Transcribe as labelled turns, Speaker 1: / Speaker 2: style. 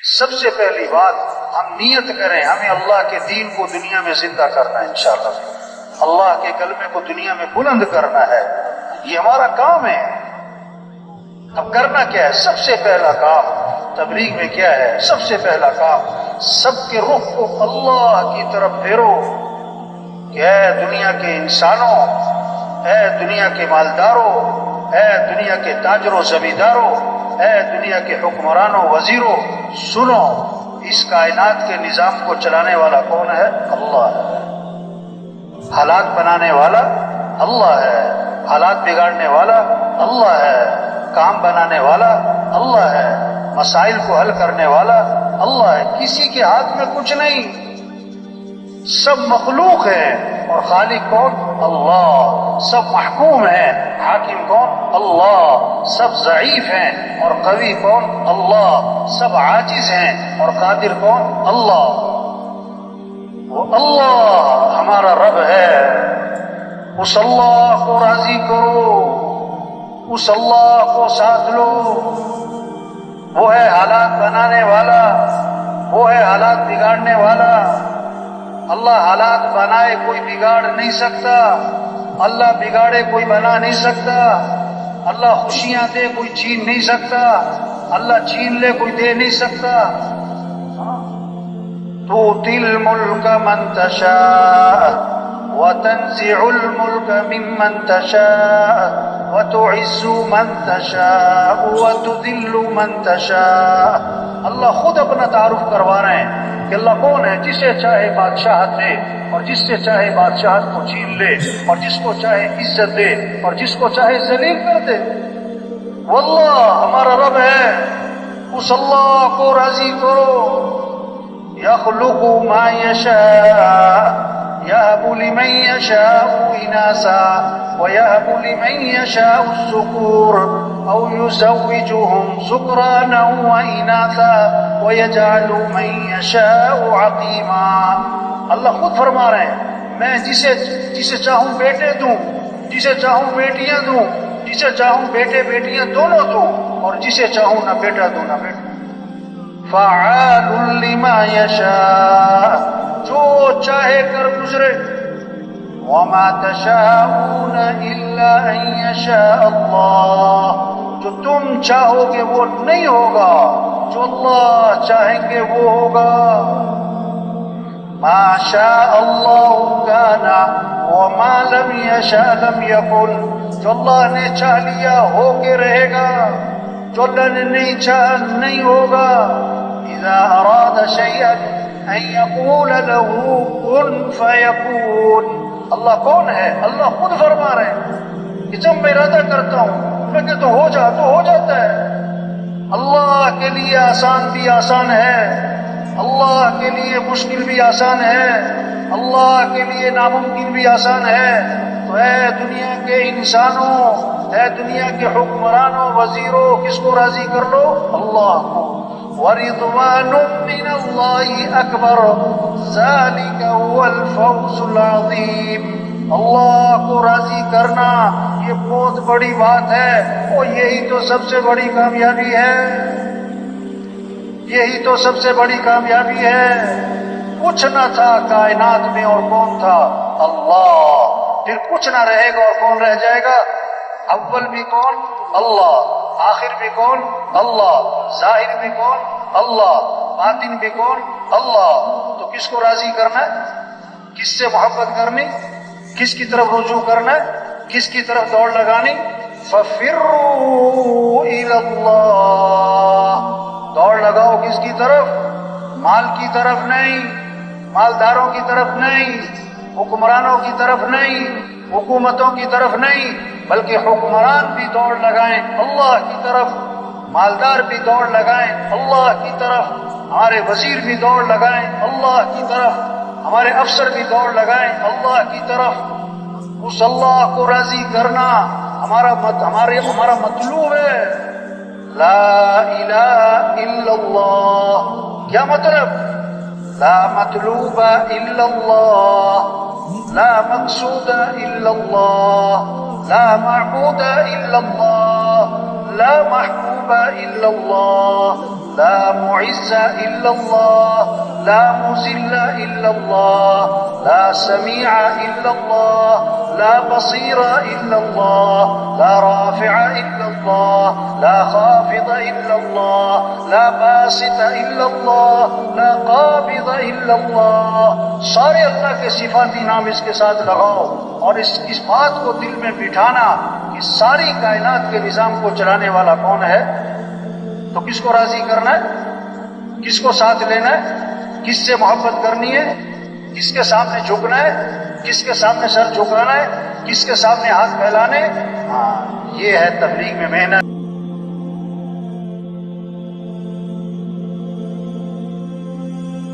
Speaker 1: سب سے پہلی بات ہم نیت کریں ہمیں اللہ کے دین کو دنیا میں زندہ کرنا ہے، انشاءاللہ اللہ کے کلمے کو دنیا میں بلند کرنا ہے، یہ ہمارا کام ہے۔ اب کرنا کیا ہے؟ سب سے پہلا کام تبلیغ میں کیا ہے؟ سب سے پہلا کام سب کے رخ کو اللہ کی طرف پھیرو کہ اے دنیا کے انسانوں، اے دنیا کے مالداروں، اے دنیا کے تاجروں زمینداروں، اے دنیا کے حکمرانوں وزیروں، سنو اس کائنات کے نظام کو چلانے والا کون ہے؟ اللہ ہے۔ حالات بنانے والا اللہ ہے، حالات بگاڑنے والا اللہ ہے، کام بنانے والا اللہ ہے، مسائل کو حل کرنے والا اللہ ہے۔ کسی کے ہاتھ میں کچھ نہیں، سب مخلوق ہے اور خالق کون؟ اللہ۔ سب محکوم ہیں، حاکم کون؟ اللہ۔ سب ضعیف ہیں اور قوی کون؟ اللہ۔ سب عاجز ہیں اور قادر کون؟ اللہ۔ وہ اللہ ہمارا رب ہے، اس اللہ کو راضی کرو، اس اللہ کو ساتھ لو، وہ ہے حالات بنانے والا، وہ ہے حالات بگاڑنے والا۔ اللہ حالات بنائے کوئی بگاڑ نہیں سکتا، اللہ بگاڑے کوئی بنا نہیں سکتا، اللہ خوشیاں دے کوئی چھین نہیں سکتا، اللہ چھین لے کوئی دے نہیں سکتا۔ تؤتی الملک من تشاء وتنزع الملک ممن تشاء وتعز من تشاء وتذل من تشاء۔ اللہ خود اپنا تعارف کروا رہے ہیں کہ اللہ کون ہے؟ جسے چاہے بادشاہت دے اور جس سے چاہے بادشاہت کو چھین لے، اور جس کو چاہے عزت دے اور جس کو چاہے ذلیل کر دے۔ واللہ ہمارا رب ہے، اس اللہ کو راضی کرو۔ یخلق ما یشاء یہب لمن یشاء اناثا ویہب لمن یشاء الذکور او یزوجہم ذکرانا واناثا ویجعل من یشاء عقیما۔ اللہ خود فرما رہے ہیں میں جسے چاہوں بیٹے دوں، جسے چاہوں بیٹیاں دوں، جسے چاہوں بیٹے بیٹیاں دونوں دوں، اور جسے چاہوں نہ بیٹا دوں نہ بیٹا۔ فعال لما یشاء، جو چاہے کر گزرے۔ وما تشاءون الا ان یشاء اللہ، جو تم چاہو گے وہ نہیں ہوگا، جو اللہ چاہیں گے وہ ہوگا۔ ما شاء اللہ کان وما لم یشاء لم یکن، جو اللہ نے چاہ لیا ہو کے رہے گا، جو اللہ نے نہیں چاہا نہیں ہوگا۔ اذا اراد شیئا ان یقول له کن فیکون۔ اللہ کون ہے؟ اللہ خود فرما رہے ہیں کہ جب میں ارادہ کرتا ہوں میں کہتا ہوں ہو جا تو ہو جاتا ہے۔ اللہ کے لیے آسان بھی آسان ہے، اللہ کے لیے مشکل بھی آسان ہے، اللہ کے لیے ناممکن بھی آسان ہے۔ تو اے دنیا کے انسانوں، اے دنیا کے حکمرانوں وزیروں، کس کو راضی کر لو؟ اللہ کو۔ وَرِضْوَانٌ مِّنَ اللَّهِ أَكْبَرُ ذَلِكَ هُوَ الْفَوْزُ الْعَظِيمُ۔ اللہ کو راضی کرنا یہ بہت بڑی بات ہے، اور یہی تو سب سے بڑی کامیابی ہے، یہی تو سب سے بڑی کامیابی ہے۔ کچھ نہ تھا کائنات میں اور کون تھا؟ اللہ۔ پھر کچھ نہ رہے گا اور کون رہ جائے گا؟ اول بھی کون؟ اللہ۔ آخر بھی کون؟ اللہ۔ ظاہر بھی کون؟ اللہ۔ باطن بھی کون؟ اللہ۔ تو کس کو راضی کرنا ہے؟ کس سے محبت کرنی؟ کس کی طرف رجوع کرنا ہے؟ کس کی طرف دوڑ لگانی؟ فَفِرُّوا إِلَى اللَّهِ، دوڑ لگاؤ کس کی طرف؟ مال کی طرف نہیں، مالداروں کی طرف نہیں، حکمرانوں کی طرف نہیں، حکومتوں کی طرف نہیں، بلکہ حکمران بھی دوڑ لگائیں اللہ کی طرف، مالدار بھی دوڑ لگائیں اللہ کی طرف، ہمارے وزیر بھی دوڑ لگائیں اللہ کی طرف، ہمارے افسر بھی دوڑ لگائیں اللہ کی طرف۔ اس اللہ کو راضی کرنا ہمارا مطلوب ہے۔ لا الہ الا اللہ، کیا مطلب؟ لا مطلوب الا اللہ، لا مقصود الا اللہ، لا معبود الا اللہ، لا محبوب الا اللہ، لا معز الا اللہ، لا مذل الا اللہ، لا سمیع الا اللہ، لا بصیر الا اللہ، لا رافع الا اللہ، لا خافض الا اللہ، لا باسط الا اللہ، لا قابض الا اللہ۔ سارے اللہ کے صفاتی نام اس کے ساتھ لگاؤ، اور اس بات کو دل میں بٹھانا کہ ساری کائنات کے نظام کو چلانے والا کون ہے، تو کس کو راضی کرنا ہے، کس کو ساتھ لینا ہے، کس سے محبت کرنی ہے، کس کے سامنے جھکنا ہے، کس کے سامنے سر جھکانا ہے، کس کے سامنے ہاتھ پھیلانے۔ ہاں، یہ ہے تبلیغ میں محنت۔